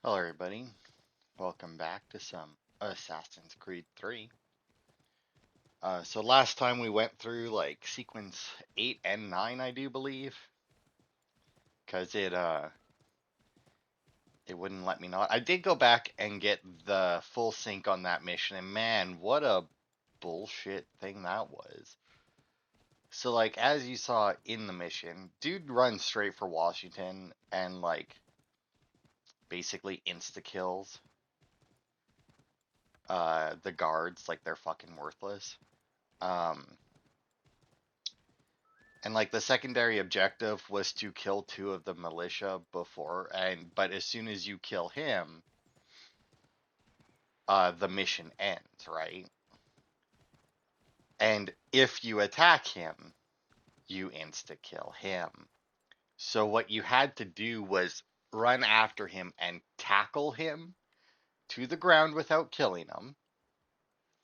Hello, everybody. Welcome back to some Assassin's Creed 3. So last time we went through like sequence 8 and 9, I do believe, because it wouldn't let me know. I did go back and get the full sync on that mission, and man, what a bullshit thing that was. So like as you saw in the mission, dude runs straight for Washington and like basically insta kills the guards like they're fucking worthless. Um And like the secondary objective was to kill two of the militia before, but as soon as you kill him, the mission ends, right? And if you attack him, you insta kill him. So what you had to do was run after him and tackle him to the ground without killing him,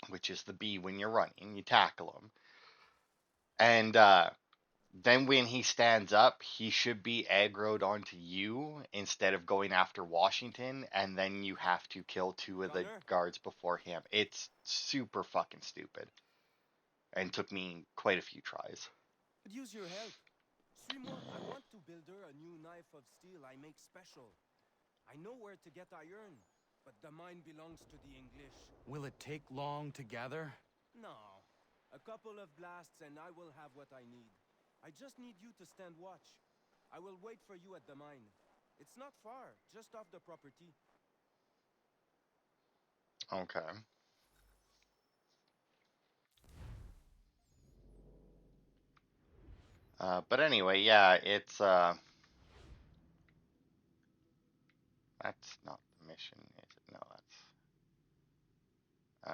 which is the B when you're running. You tackle him, and then when he stands up, he should be aggroed onto you instead of going after Washington, and then you have to kill two of the Gunner, guards before him. It's super fucking stupid, and took me quite a few tries. could use your help. Suis-moi, I want to build her a new knife of steel I make special. I know where to get iron, but the mine belongs to the English. Will it take long to gather? No. A couple of blasts and I will have what I need. I just need you to stand watch. I will wait for you at the mine. It's not far, just off the property. Okay. But anyway, yeah, it's that's not the mission, is it? No, that's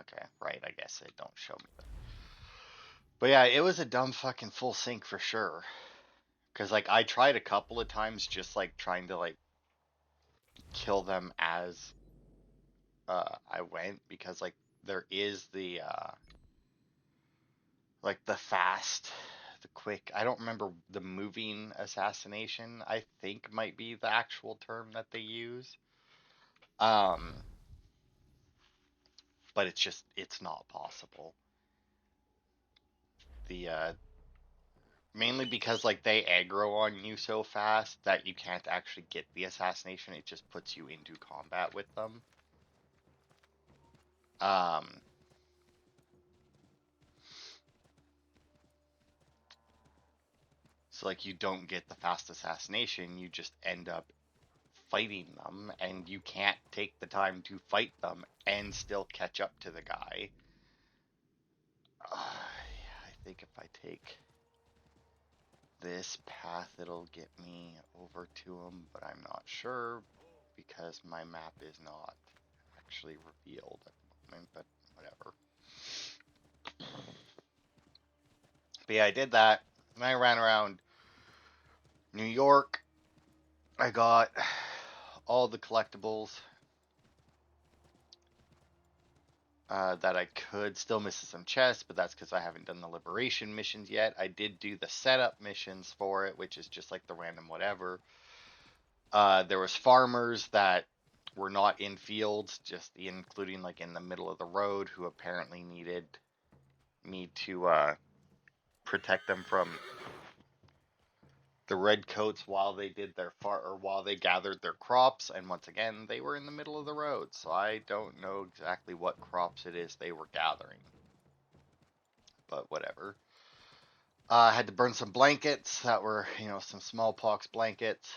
okay. Right, I guess they don't show me that. But yeah, it was a dumb fucking full sync for sure. Cause like I tried a couple of times, just like trying to like kill them as I went, because like there is the fast, the quick. I don't remember the moving assassination. I think might be the actual term that they use. Um, but it's not possible. The Mainly because like they aggro on you so fast that you can't actually get the assassination. It just puts you into combat with them. Um, so like you don't get the fast assassination. You just end up fighting them, and you can't take the time to fight them and still catch up to the guy. I think if I take this path, it'll get me over to him, but I'm not sure because my map is not actually revealed at the moment, but whatever. But yeah, I did that, and I ran around New York. I got all the collectibles that I could. Still missing some chests, but that's because I haven't done the liberation missions yet. I did do the setup missions for it, which is just like the random whatever. There was farmers that were not in fields, just including like in the middle of the road, who apparently needed me to protect them from the redcoats while they did their while they gathered their crops. And once again, they were in the middle of the road, so I don't know exactly what crops it is they were gathering, but whatever. I had to burn some blankets that were, some smallpox blankets.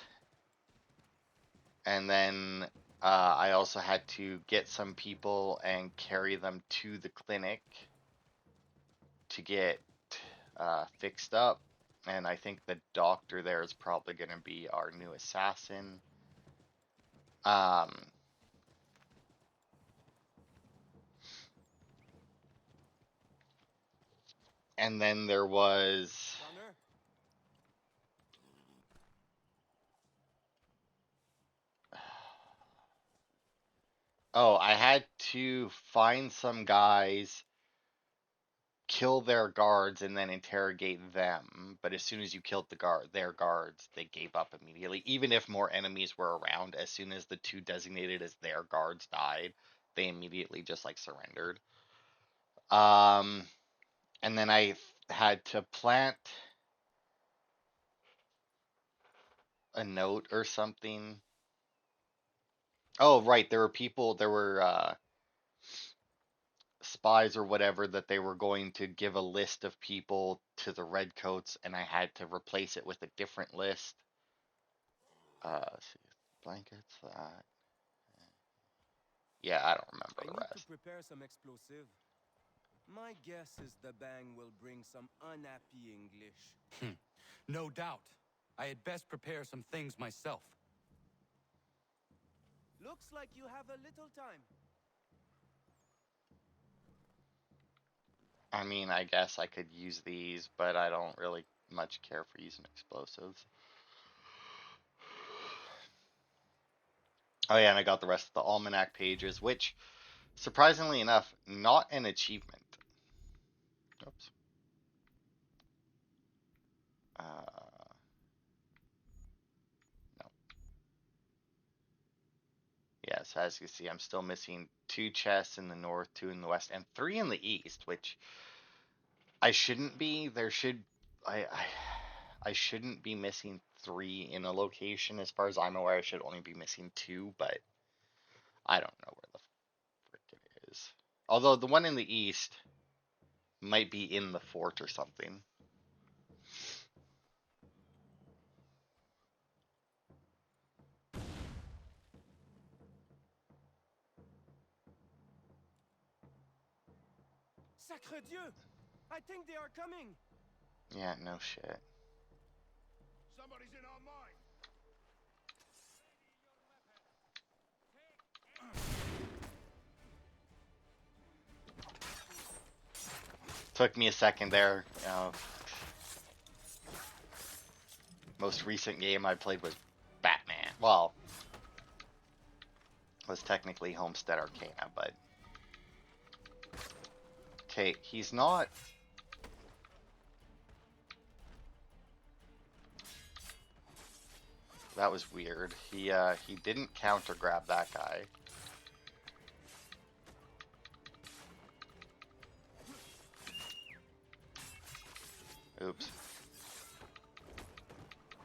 And then I also had to get some people and carry them to the clinic to get fixed up. And I think the doctor there is probably going to be our new assassin. Um, and then there was. Gunner, Oh, I had to find some guys, kill their guards and then interrogate them. But as soon as you killed their guards, they gave up immediately. Even if more enemies were around, as soon as the two designated as their guards died, they immediately just like surrendered. Um, and then I had to plant a note or something. Oh, right, there were spies or whatever that they were going to give a list of people to the redcoats, and I had to replace it with a different list. Let's see, blankets. Yeah, I don't remember I the need to rest. prepare some explosive. My guess is the bang will bring some unhappy English. No doubt. I had best prepare some things myself. Looks like you have a little time. I mean, I guess I could use these, but I don't really much care for using explosives. Oh yeah, and I got the rest of the almanac pages, which, surprisingly enough, not an achievement. Oops. No. Yes, as you see, I'm still missing 2 chests in the north, 2 in the west, and 3 in the east, which I shouldn't be. I shouldn't be missing 3 in a location. As far as I'm aware, I should only be missing 2, but I don't know where the frick it is. Although the one in the east might be in the fort or something. Sacre Dieu! I think they are coming! Yeah, no shit. Somebody's in our mine! Took me a second there. Most recent game I played was Batman. Well, it was technically Homestead Arcana, but okay, he's not. That was weird. He didn't counter grab that guy. Oops.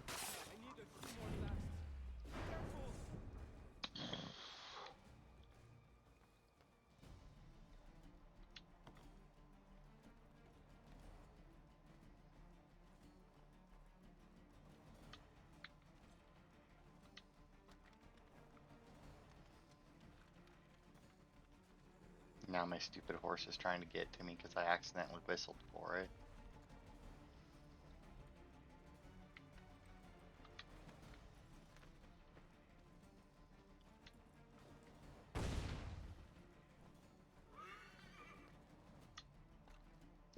I need a few more blasts. Be careful! Now my stupid horse is trying to get to me because I accidentally whistled for it.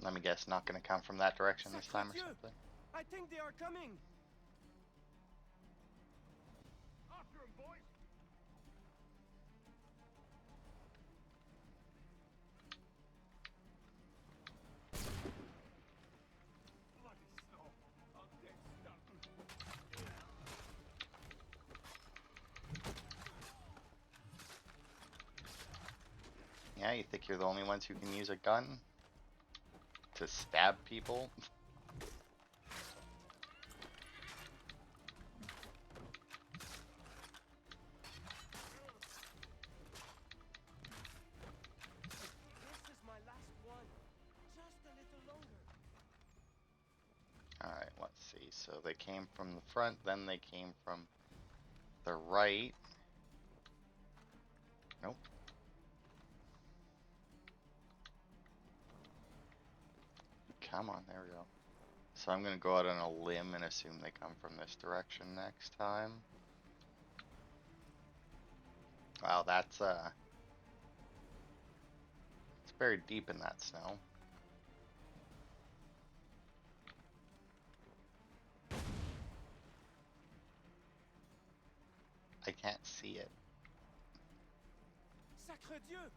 Let me guess, not going to come from that direction this Sacre time or Dieu! something. I think they are coming! After him, boys! Bloody snow! I'll get stuck! Yeah, you think you're the only ones who can use a gun to stab people? This is my last one. Just a little longer. Alright, let's see. So they came from the front, then they came from the right. Nope. Come on, there we go. So I'm going to go out on a limb and assume they come from this direction next time. Wow, it's buried deep in that snow. I can't see it. Sacre Dieu!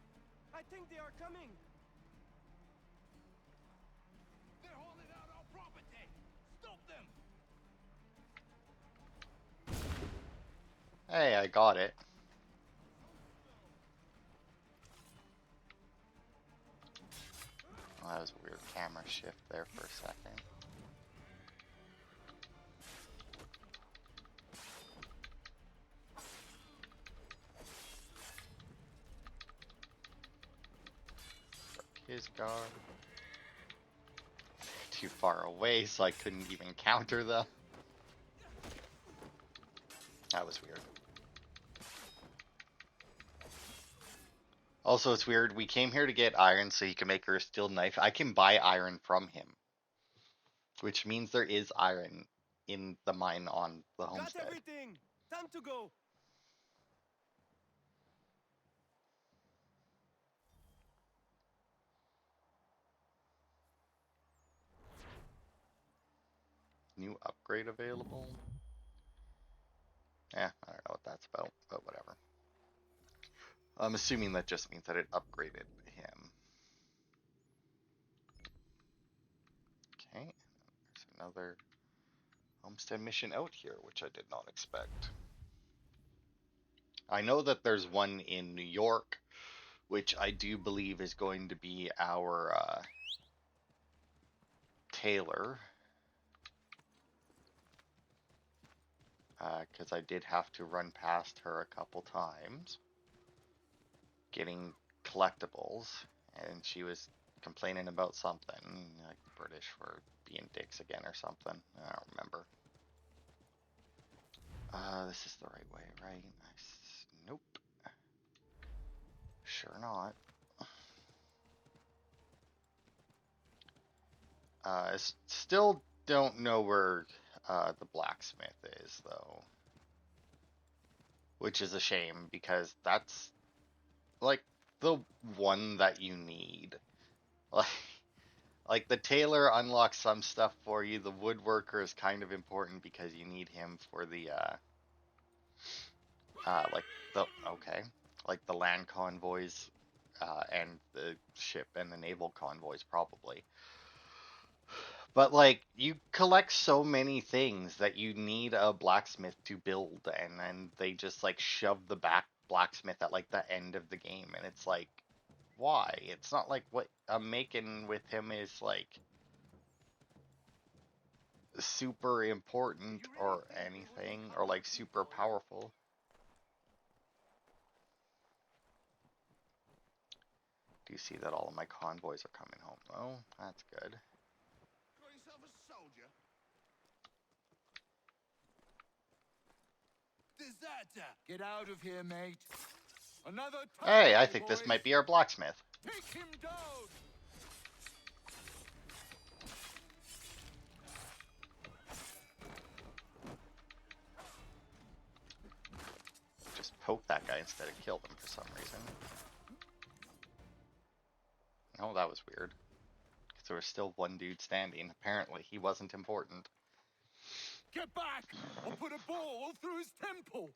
I think they are coming! Hey, I got it. Well, that was a weird camera shift there for a second. His guard. Too far away, so I couldn't even counter them. That was weird. Also, it's weird. We came here to get iron so he can make her a steel knife. I can buy iron from him, which means there is iron in the mine on the Got homestead. everything. Time to go. New upgrade available. I don't know what that's about, but whatever. I'm assuming that just means that it upgraded him. Okay, there's another homestead mission out here, which I did not expect. I know that there's one in New York, which I do believe is going to be our tailor. Because I did have to run past her a couple times getting collectibles, and she was complaining about something, like British for being dicks again or something. I don't remember. This is the right way, right? Nope. Sure not. I still don't know where the blacksmith is, though. Which is a shame, because that's, like, the one that you need. Like, like the tailor unlocks some stuff for you. The woodworker is kind of important because you need him for the like the land convoys and the ship and the naval convoys probably. But like you collect so many things that you need a blacksmith to build, and then they just like shove the back blacksmith at like the end of the game, and it's like, why? It's not like what I'm making with him is like super important or anything, or like super powerful. Do you see that all of my convoys are coming home? Oh, that's good. Call yourself a soldier? Deserter! Get out of here, mate. Another Hey, I turkey, think this boys. might be our blacksmith. Take him down! Just poke that guy instead of kill them for some reason. Oh, that was weird. Because there was still one dude standing. Apparently, he wasn't important. Get back! I'll put a ball through his temple!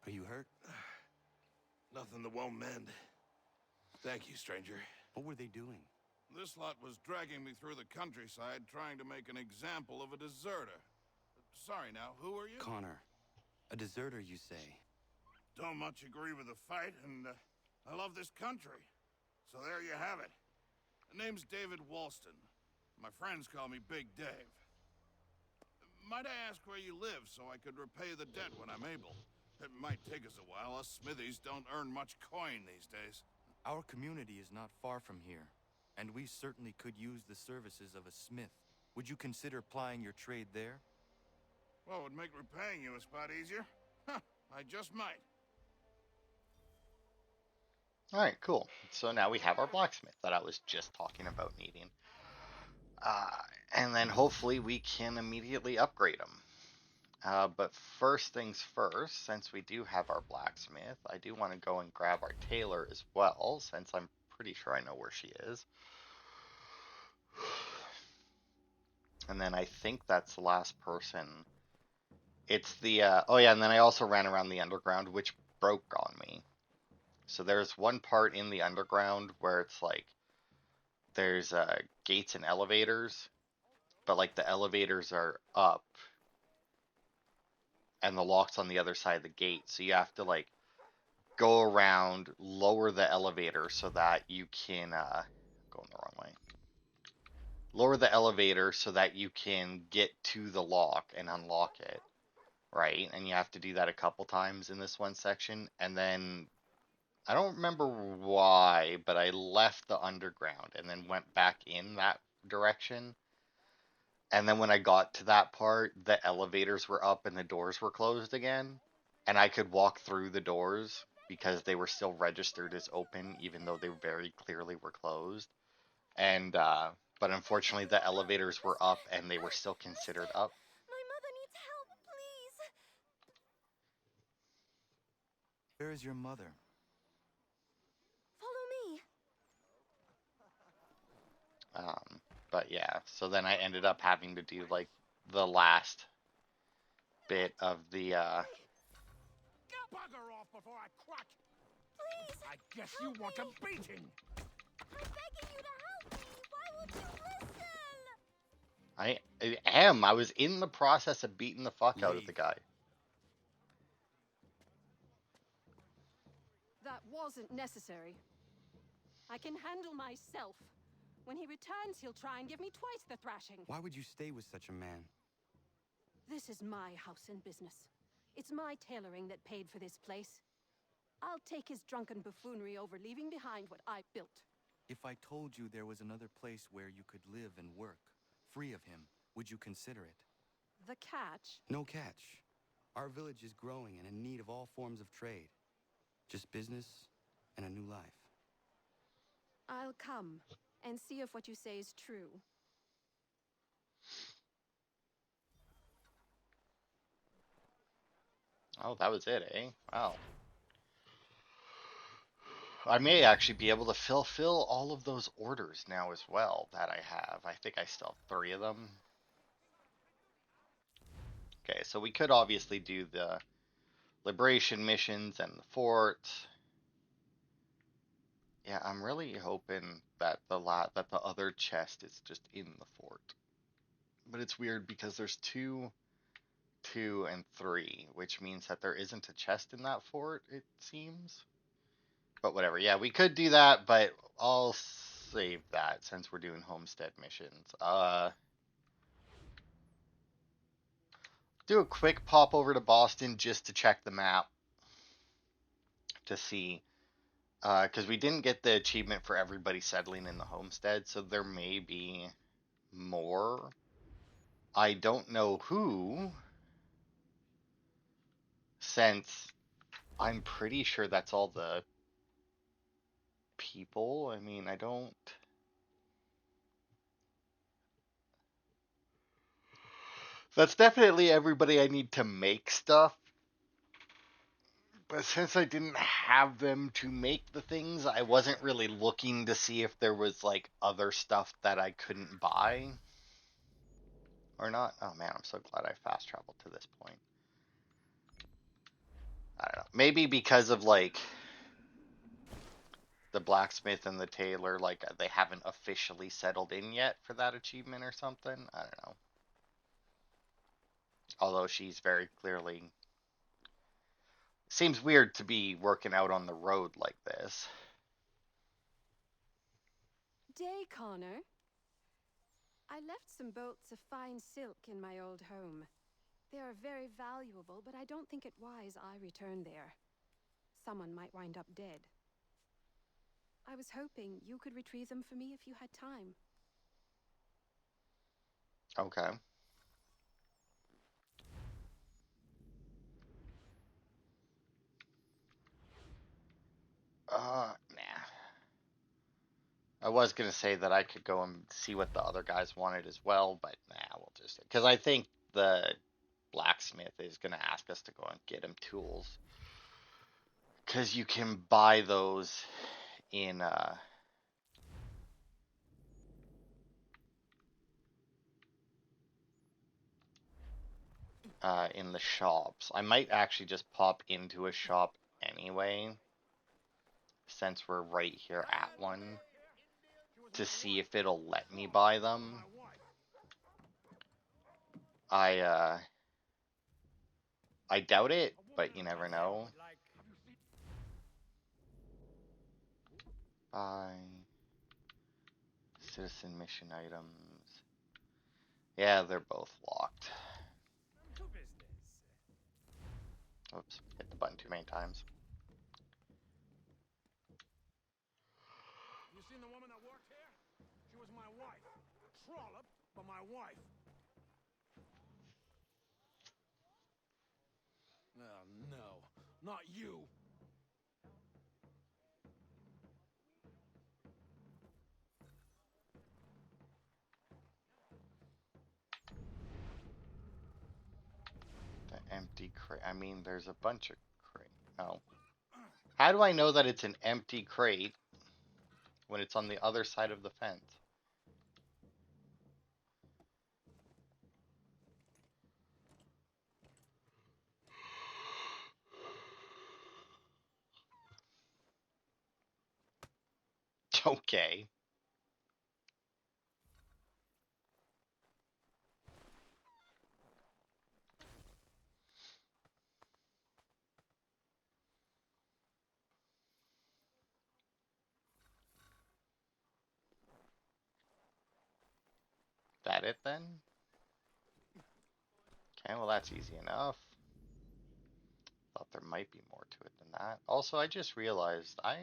Are you hurt? Nothing that won't mend. Thank you, stranger. What were they doing? This lot was dragging me through the countryside trying to make an example of a deserter. Sorry now, who are you? Connor. A deserter, you say? Don't much agree with the fight, and I love this country. So there you have it. The name's David Walston. My friends call me Big Dave. Might I ask where you live so I could repay the debt when I'm able? It might take us a while. Us smithies don't earn much coin these days. Our community is not far from here, and we certainly could use the services of a smith. Would you consider plying your trade there? Well, would make repaying you a spot easier? Huh, I just might. Alright, cool. So now we have our blacksmith that I was just talking about needing. And then hopefully we can immediately upgrade him. But first things first, since we do have our blacksmith, I do want to go and grab our tailor as well, since I'm pretty sure I know where she is. And then I think that's the last person. It's the, oh yeah, and then I also ran around the underground, which broke on me. So there's one part in the underground where it's like, there's gates and elevators, but like the elevators are up and the lock's on the other side of the gate. So you have to like go around, lower the elevator so that you can going the wrong way. Lower the elevator so that you can get to the lock and unlock it, right? And you have to do that a couple times in this one section. And then I don't remember why, but I left the underground and then went back in that direction. And then when I got to that part, the elevators were up and the doors were closed again. And I could walk through the doors because they were still registered as open, even though they very clearly were closed. And, but unfortunately, the elevators were up and they were still considered up. My mother needs help, please. Where is your mother? Follow me. But yeah, so then I ended up having to do like the last bit of the Bugger off before I crack! Please. I guess you help want me. a beating! I'm begging you to help me. Why won't you listen? I am. I was in the process of beating the fuck out of the Leave. guy. That wasn't necessary. I can handle myself. When he returns, he'll try and give me twice the thrashing. Why would you stay with such a man? This is my house and business. It's my tailoring that paid for this place. I'll take his drunken buffoonery over leaving behind what I built. If I told you there was another place where you could live and work, free of him, would you consider it? The catch? No catch. Our village is growing and in need of all forms of trade. Just business and a new life. I'll come and see if what you say is true. Oh, that was it, eh? Wow. I may actually be able to fulfill all of those orders now as well that I have. I think I still have 3 of them. Okay, so we could obviously do the liberation missions and the fort. Yeah, I'm really hoping that the other chest is just in the fort. But it's weird because there's 2, 2, and 3, which means that there isn't a chest in that fort, it seems. But whatever. Yeah, we could do that, but I'll save that since we're doing homestead missions. Do a quick pop over to Boston just to check the map to see. Because we didn't get the achievement for everybody settling in the homestead, so there may be more. I don't know who, since I'm pretty sure that's all the people. I mean, I don't. That's definitely everybody I need to make stuff. But since I didn't have them to make the things, I wasn't really looking to see if there was like other stuff that I couldn't buy or not. Oh man, I'm so glad I fast traveled to this point. I don't know. Maybe because of like the blacksmith and the tailor, like they haven't officially settled in yet for that achievement or something. I don't know. Although she's very clearly seems weird to be working out on the road like this. Day, Connor. I left some bolts of fine silk in my old home. They are very valuable, but I don't think it wise I return there. Someone might wind up dead. I was hoping you could retrieve them for me if you had time. Okay. Nah. I was gonna say that I could go and see what the other guys wanted as well, but nah, we'll just because I think the blacksmith is gonna ask us to go and get him tools because you can buy those in in the shops. I might actually just pop into a shop anyway, since we're right here at one, to see if it'll let me buy them. I doubt it, but you never know. Buy citizen mission items. Yeah, they're both locked. Oops, hit the button too many times. You seen the woman that worked here? She was my wife. Trollop, but my wife. Oh, no. Not you. The empty crate. I mean, there's a bunch of crate. Oh. How do I know that it's an empty crate when it's on the other side of the fence? Okay. That it then? Okay, well that's easy enough. Thought there might be more to it than that. Also, I just realized I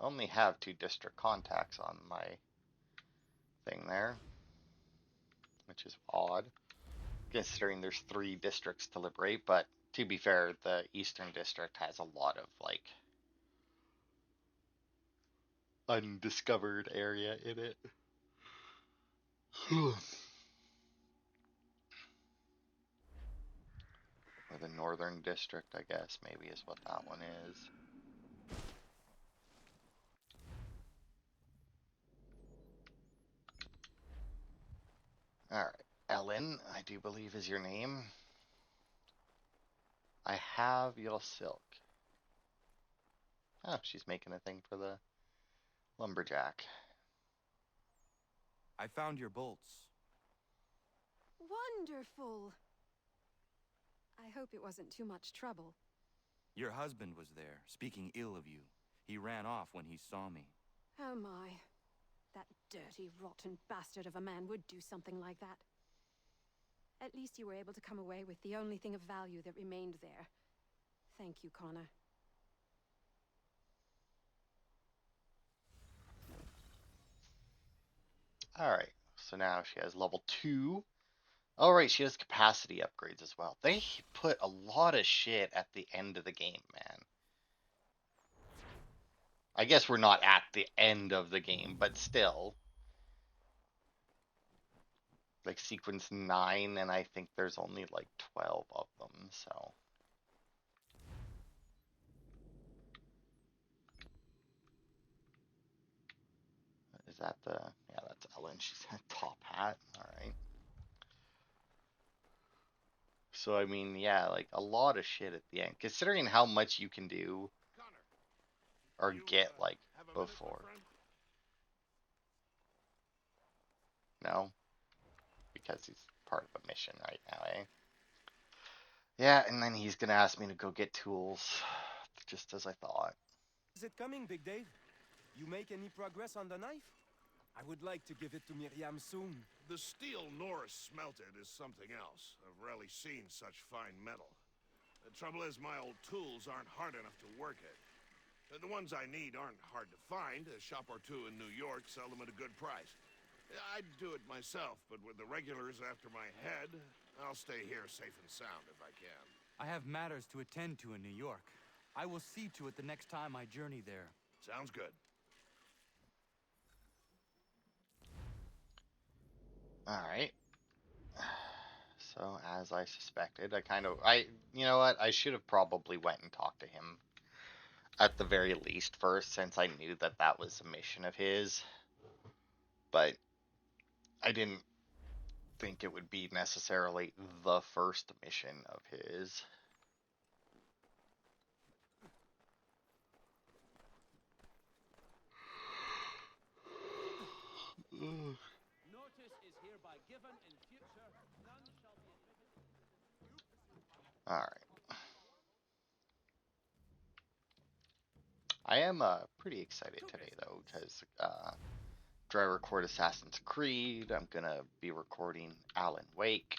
only have 2 district contacts on my thing there, which is odd, considering there's 3 districts to liberate, but to be fair, the Eastern District has a lot of, like, undiscovered area in it. Or the Northern District, I guess, maybe is what that one is. Alright, Ellen, I do believe is your name. I have your silk. Oh, she's making a thing for the lumberjack. I found your bolts. Wonderful. I hope it wasn't too much trouble. Your husband was there, speaking ill of you. He ran off when he saw me. Oh my. That dirty, rotten bastard of a man would do something like that. At least you were able to come away with the only thing of value that remained there. Thank you, Connor. Alright, so now she has level 2. Alright, she has capacity upgrades as well. They put a lot of shit at the end of the game, man. I guess we're not at the end of the game, but still. Like sequence 9, and I think there's only like 12 of them, so. Is that the, yeah, that's Ellen. She's got a top hat. Alright. So, I mean, yeah, like a lot of shit at the end. Considering how much you can do or get, like, before. No? Because he's part of a mission right now, eh? Yeah, and then he's gonna ask me to go get tools. Just as I thought. Is it coming, Big Dave? You make any progress on the knife? I would like to give it to Miriam soon. The steel Norris smelted is something else. I've rarely seen such fine metal. The trouble is my old tools aren't hard enough to work it. The ones I need aren't hard to find. A shop or two in New York sell them at a good price. I'd do it myself, but with the regulars after my head, I'll stay here safe and sound if I can. I have matters to attend to in New York. I will see to it the next time I journey there. Sounds good. Alright. So, as I suspected, you know what? I should have probably went and talked to him at the very least first, since I knew that that was a mission of his. But I didn't think it would be necessarily the first mission of his. hereby given in future, none shall be admitted. All right. I am pretty excited today though, because after I record Assassin's Creed, I'm gonna be recording Alan Wake,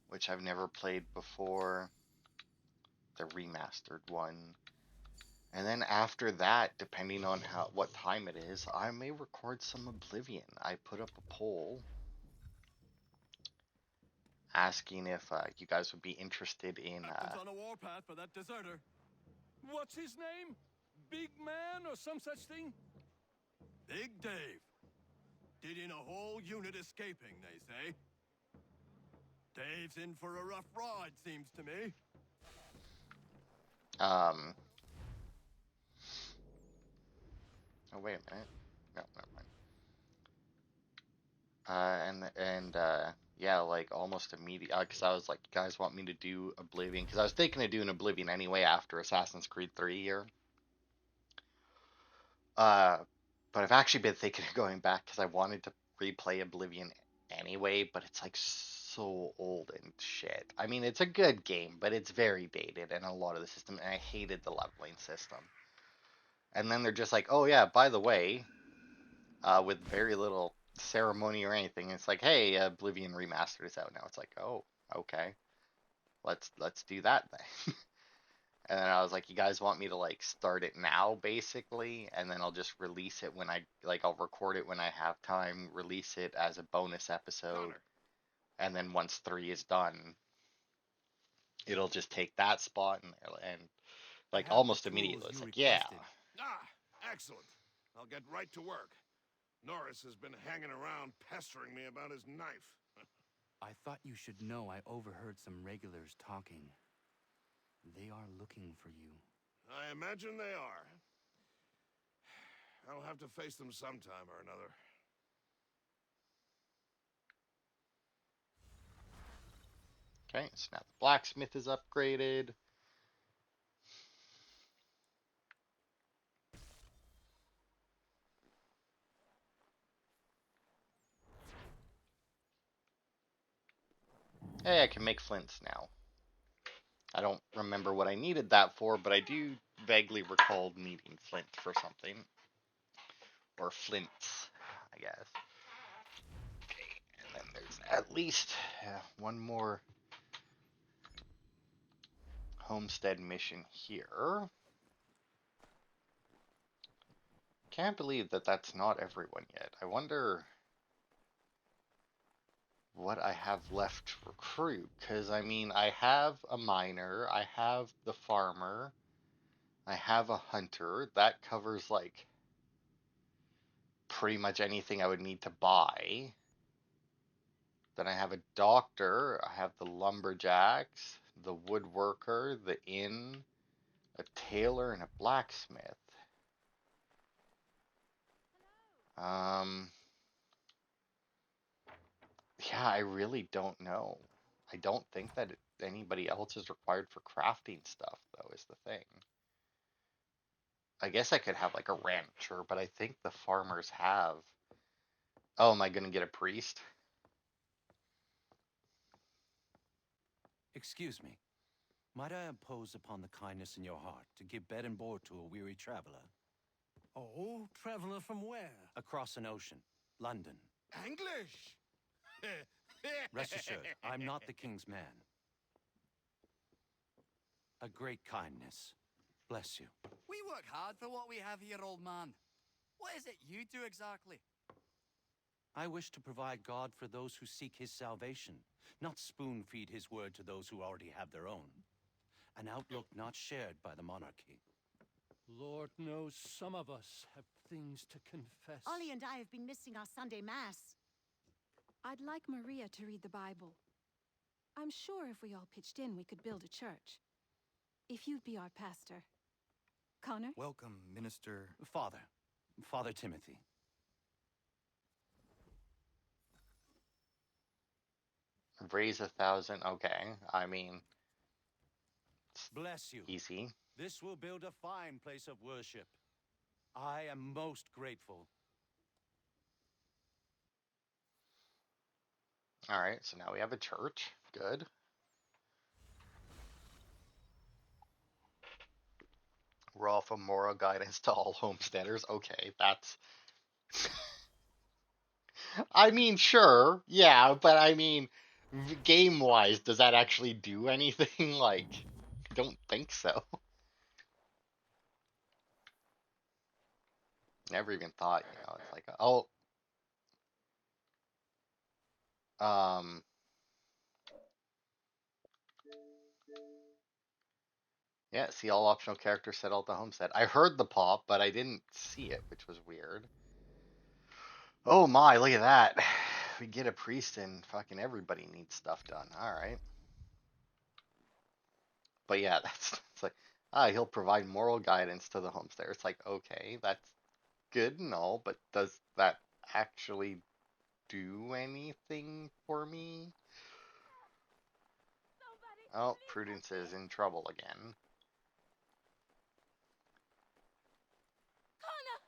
which I've never played before, the remastered one. And then after that, depending on what time it is, I may record some Oblivion. I put up a poll asking if you guys would be interested in. Captain's on a warpath for that deserter. What's his name? Big Man or some such thing? Big Dave. Did in a whole unit escaping, they say. Dave's in for a rough ride, seems to me. Oh wait a minute. No, never mind. Yeah, like almost immediately, because I was like, you guys want me to do Oblivion? Because I was thinking of doing Oblivion anyway after Assassin's Creed 3 here. But I've actually been thinking of going back because I wanted to replay Oblivion anyway, but it's like so old and shit. I mean, it's a good game, but it's very dated and a lot of the system, and I hated the leveling system. And then they're just like, oh yeah, by the way, with very little ceremony or anything, it's like, hey, Oblivion Remastered is out now. It's like, oh, okay, let's do that then. And then I was like, you guys want me to like start it now, basically, and then I'll just release it when I'll record it when I have time, release it as a bonus episode, Connor. and then once 3 is done, it'll just take that spot and I like have the almost immediately. tools It's you like, yeah, requested. Ah, excellent. I'll get right to work. Norris has been hanging around pestering me about his knife. I thought you should know I overheard some regulars talking. They are looking for you. I imagine they are. I'll have to face them sometime or another. okay. So now the blacksmith is upgraded. Hey, I can make flints now. I don't remember what I needed that for, but I do vaguely recall needing flint for something. Or flints, I guess. Okay, and then there's at least one more homestead mission here. Can't believe that that's not everyone yet. I wonder what I have left to recruit, because I mean, I have a miner, I have the farmer, I have a hunter. That covers like pretty much anything I would need to buy. Then I have a doctor, I have the lumberjacks, the woodworker, the inn, a tailor, and a blacksmith. Um, yeah, I really don't know. I don't think that anybody else is required for crafting stuff, though, is the thing. I guess I could have like a rancher, but I think the farmers have. Oh, am I gonna get a priest? Excuse me. Might I impose upon the kindness in your heart to give bed and board to a weary traveler? Oh, traveler from where? Across an ocean. London. English! Rest assured, I'm not the king's man. A great kindness. Bless you. We work hard for what we have here, old man. What is it you do exactly? I wish to provide God for those who seek his salvation, not spoon-feed his word to those who already have their own. An outlook not shared by the monarchy. Lord knows some of us have things to confess. Ollie and I have been missing our Sunday Mass. I'd like Maria to read the Bible. I'm sure if we all pitched in, we could build a church. If you'd be our pastor. Connor? Welcome, Minister. Father Timothy. Raise 1,000. Okay, I mean, Bless you. easy. This will build a fine place of worship. I am most grateful. All right, so now we have a church. Good. Raw for moral guidance to all homesteaders. Okay, that's. I mean, sure, yeah, but I mean, game wise, does that actually do anything? Like, I don't think so. Never even thought, it's like, oh, um, yeah, see all optional characters settle at the homestead. I heard the pop, but I didn't see it, which was weird. Oh my, look at that. We get a priest and fucking everybody needs stuff done. All right. But yeah, that's it's like, he'll provide moral guidance to the homesteader. It's like, okay, that's good and all, but does that actually do anything for me? Somebody, Oh, please help Prudence is me. in trouble again. Connor,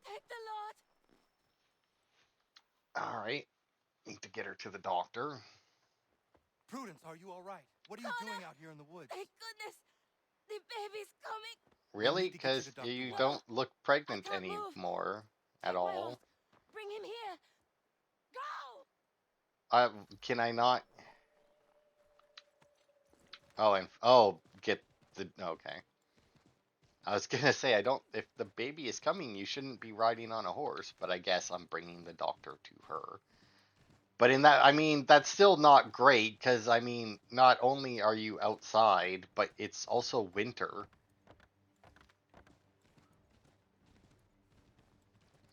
take the Lord. All right, need to get her to the doctor. Prudence, are you all right? What are you Connor, doing out here in the woods? thank goodness. The baby's coming. We'll Really? need to get you Because to Dr. you White. No, don't look I pregnant can't move. anymore at Take my horse. all. Bring him here. Go! Can I not? Oh, and oh, get the okay. I was gonna say I don't. If the baby is coming, you shouldn't be riding on a horse. But I guess I'm bringing the doctor to her. But in that, I mean, that's still not great because I mean, not only are you outside, but it's also winter.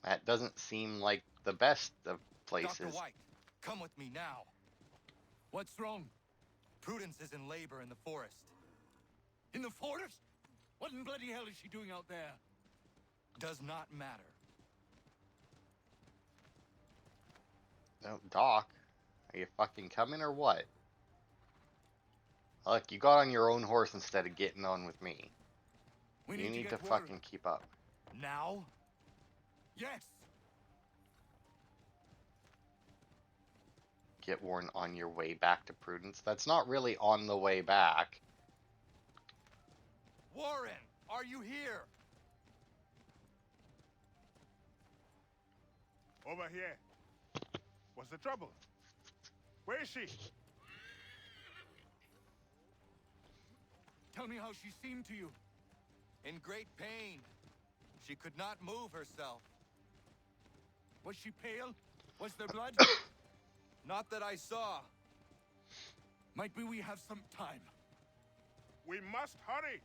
That doesn't seem like the best of Dr. places. White, come with me now. What's wrong? Prudence is in labor in the forest. In the forest? What in bloody hell is she doing out there? Does not matter. No, Doc, are you fucking coming or what? Look, you got on your own horse instead of getting on with me. We You need to need to get word. fucking keep up. Now? Yes. Get Warren on your way back to Prudence. That's not really on the way back. Warren, are you here? Over here. What's the trouble? Where is she? Tell me how she seemed to you. In great pain. She could not move herself. Was she pale? Was there blood? Not that I saw. Might be we have some time. We must hurry.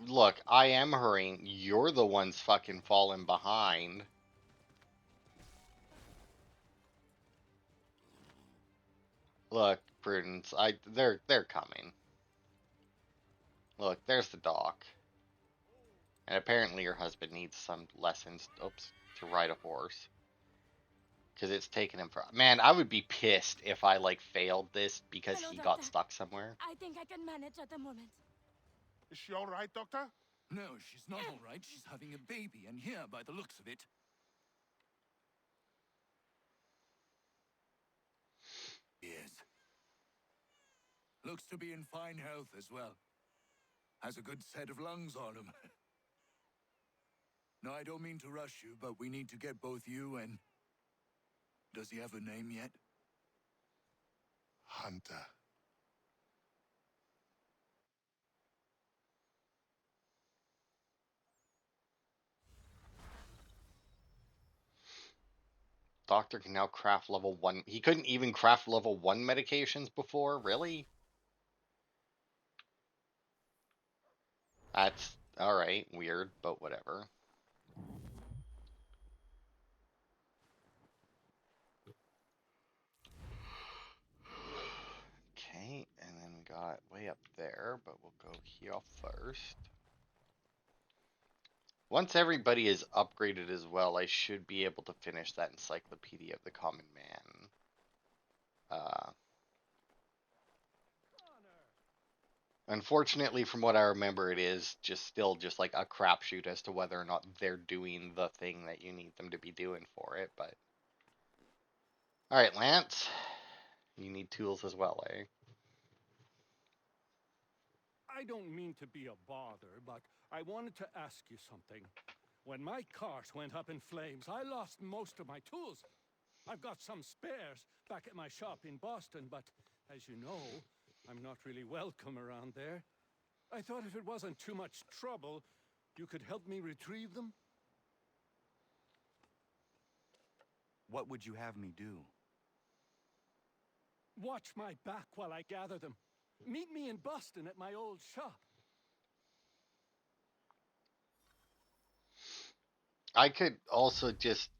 Look, I am hurrying. You're the ones fucking falling behind. Look, Prudence, they're coming. Look, there's the doc. And apparently your husband needs some lessons, oops, to ride a horse. Because it's taken him for... Man, I would be pissed if I, like, failed this because Hello, he got doctor. stuck somewhere. I think I can manage at the moment. Is she all right, Doctor? No, she's not all right. She's having a baby, and here, by the looks of it... Yes. Looks to be in fine health as well. Has a good set of lungs on him. No, I don't mean to rush you, but we need to get both you and... Does he have a name yet? Hunter. Doctor can now craft level 1. He couldn't even craft level 1 medications before? Really? That's alright, weird, but whatever. Okay, and then we got way up there, but we'll go here first. Once everybody is upgraded as well, I should be able to finish that Encyclopedia of the Common Man. Unfortunately, from what I remember, it is just still just like a crapshoot as to whether or not they're doing the thing that you need them to be doing for it, but... All right, Lance. You need tools as well, eh? I don't mean to be a bother, but I wanted to ask you something. When my cart went up in flames, I lost most of my tools. I've got some spares back at my shop in Boston, but as you know, I'm not really welcome around there. I thought if it wasn't too much trouble, you could help me retrieve them? What would you have me do? Watch my back while I gather them. Meet me in Boston at my old shop. I could also just,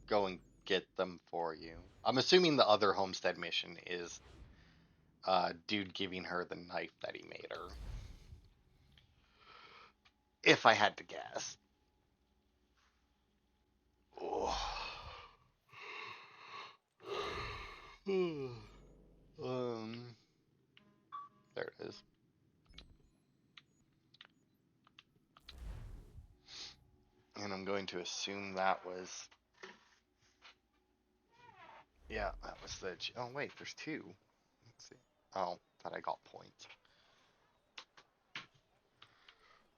go and get them for you. I'm assuming the other Homestead mission is dude giving her the knife that he made her. If I had to guess. Oh. um, there it is. And I'm going to assume that was. Yeah, that was the. Oh, wait, there's two. Let's see. Oh, thought I got points.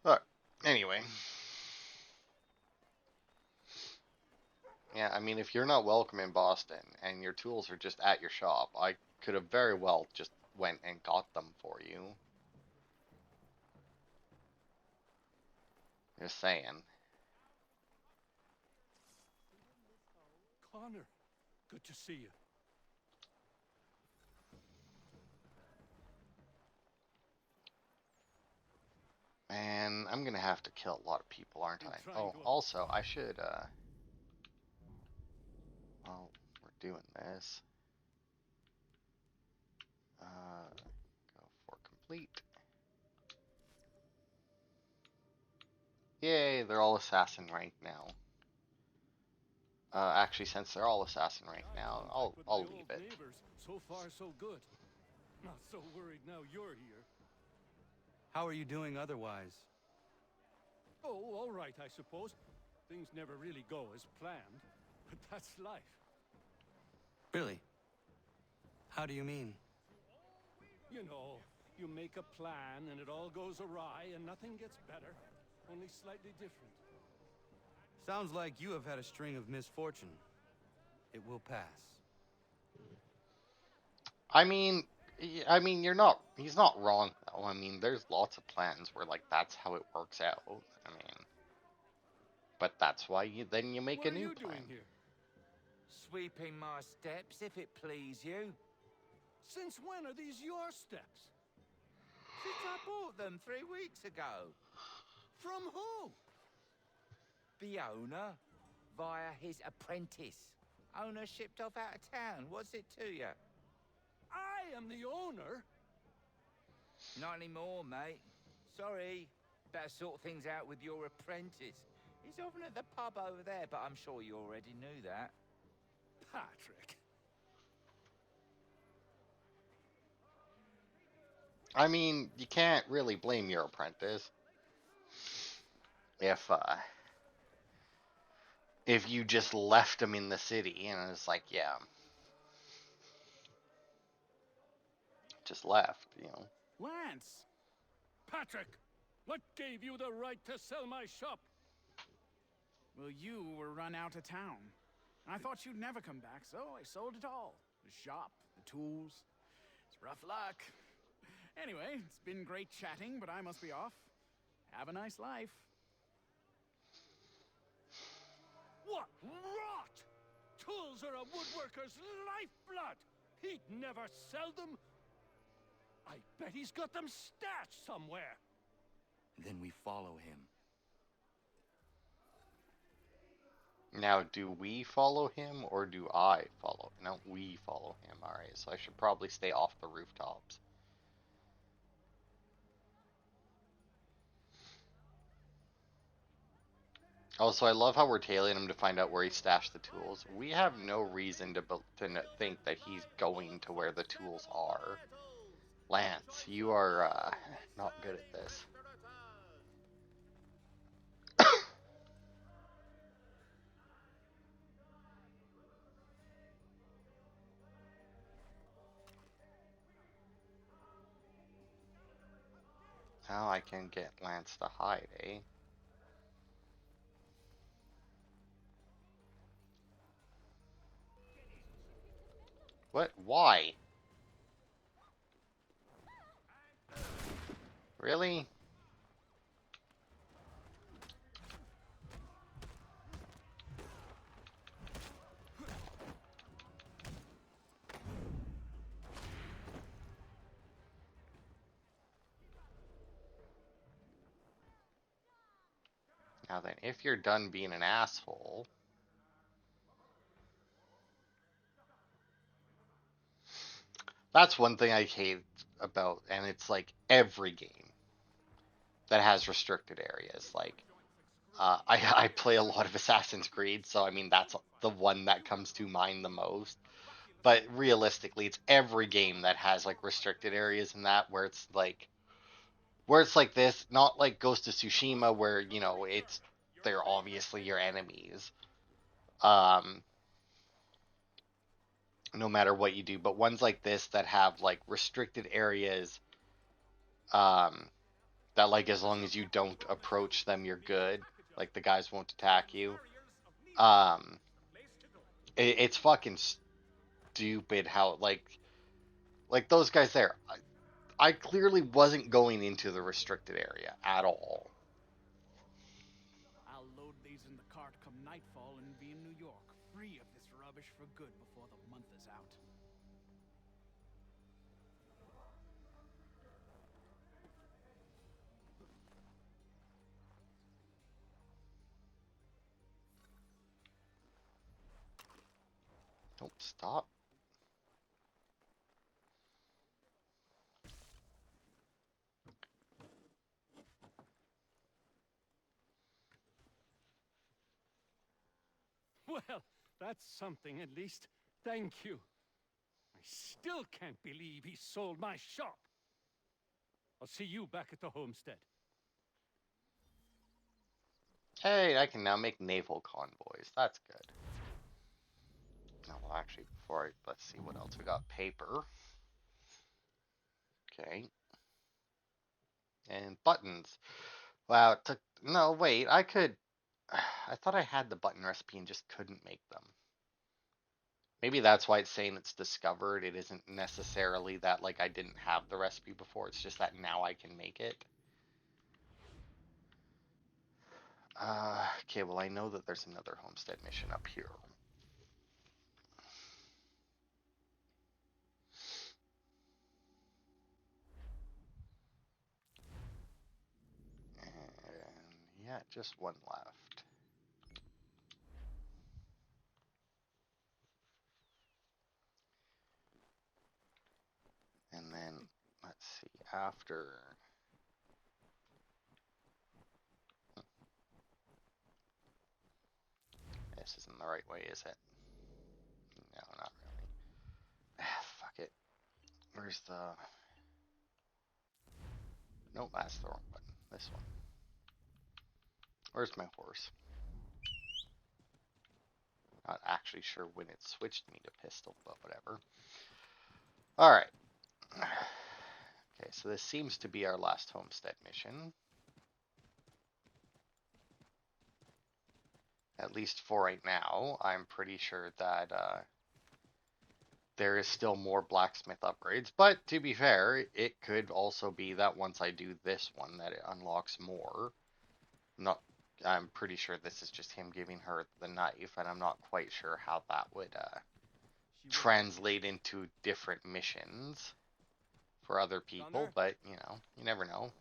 Alright, anyway. Yeah, I mean, if you're not welcome in Boston and your tools are just at your shop, I could have very well just went and got them for you. Just saying. Connor, good to see you. Man, I'm gonna have to kill a lot of people, aren't I'm I? trying Oh, to. also, I should, well, we're doing this. Go for complete. Yay, they're all assassin rank now. Actually, since they're all assassin rank I now, contact with my I'll leave old it. neighbors. So far, so good. Not so worried now you're here. How are you doing otherwise? Oh, all right, I suppose. Things never really go as planned, but that's life. Really? How do you mean? You know, you make a plan and it all goes awry and nothing gets better, only slightly different. Sounds like you have had a string of misfortune. It will pass. I mean, you're not. He's not wrong though. I mean, there's lots of plans where like that's how it works out. I mean, but that's why then you make What a are new you plan. doing here? Sweeping my steps, if it please you. Since when are these your steps? Since I bought them 3 weeks ago. From who? The owner, via his apprentice. Owner shipped off out of town. What's it to you? I am the owner. Not anymore, mate. Sorry. Better sort things out with your apprentice. He's often at the pub over there, but I'm sure you already knew that. Patrick. I mean, you can't really blame your apprentice if you just left him in the city and it's like, yeah, just left. Lance. Patrick, what gave you the right to sell my shop? Well, you were run out of town. I thought you'd never come back, so I sold it all. The shop, the tools. It's rough luck. Anyway, it's been great chatting, but I must be off. Have a nice life. What rot! Tools are a woodworker's lifeblood! He'd never sell them! I bet he's got them stashed somewhere! Then we follow him. Now, do we follow him or do I follow? No, we follow him. All right, so I should probably stay off the rooftops. Also, I love how we're tailing him to find out where he stashed the tools. We have no reason to think that he's going to where the tools are. Lance, you are not good at this. Now I can get Lance to hide, eh? What? Why? Really? Now then, if you're done being an asshole... That's one thing I hate about, and it's like every game that has restricted areas. Like, I play a lot of Assassin's Creed, so I mean, that's the one that comes to mind the most. But realistically, it's every game that has like restricted areas in that where it's like this, not like Ghost of Tsushima where, you know, they're obviously your enemies. Um no matter what you do, but ones like this that have like restricted areas um that like as long as you don't approach them you're good. Like the guys won't attack you. Um it's fucking stupid how like those guys there. I clearly wasn't going into the restricted area at all. I'll load these in the cart come nightfall and be in New York, free of this rubbish for good before the month is out. Don't stop. Well, that's something at least. Thank you. I still can't believe he sold my shop. I'll see you back at the homestead. Hey, I can now make naval convoys. That's good. No, well, actually, let's see what else we got. Paper. Okay. And buttons. Wow, no, wait, I could... I thought I had the button recipe and just couldn't make them. Maybe that's why it's saying it's discovered. It isn't necessarily that, like, I didn't have the recipe before. It's just that now I can make it. Okay, well, I know that there's another homestead mission up here. And yeah, just one left. And then, let's see, after... This isn't the right way, is it? No, not really. Fuck it. Where's the... Nope, that's the wrong button. This one. Where's my horse? Not actually sure when it switched me to pistol, but whatever. Alright. Okay, so this seems to be our last homestead mission. At least for right now. I'm pretty sure that there is still more blacksmith upgrades, but to be fair, it could also be that once I do this one that it unlocks more. I'm pretty sure this is just him giving her the knife, and I'm not quite sure how that would translate into different missions for other people, but you know, you never know.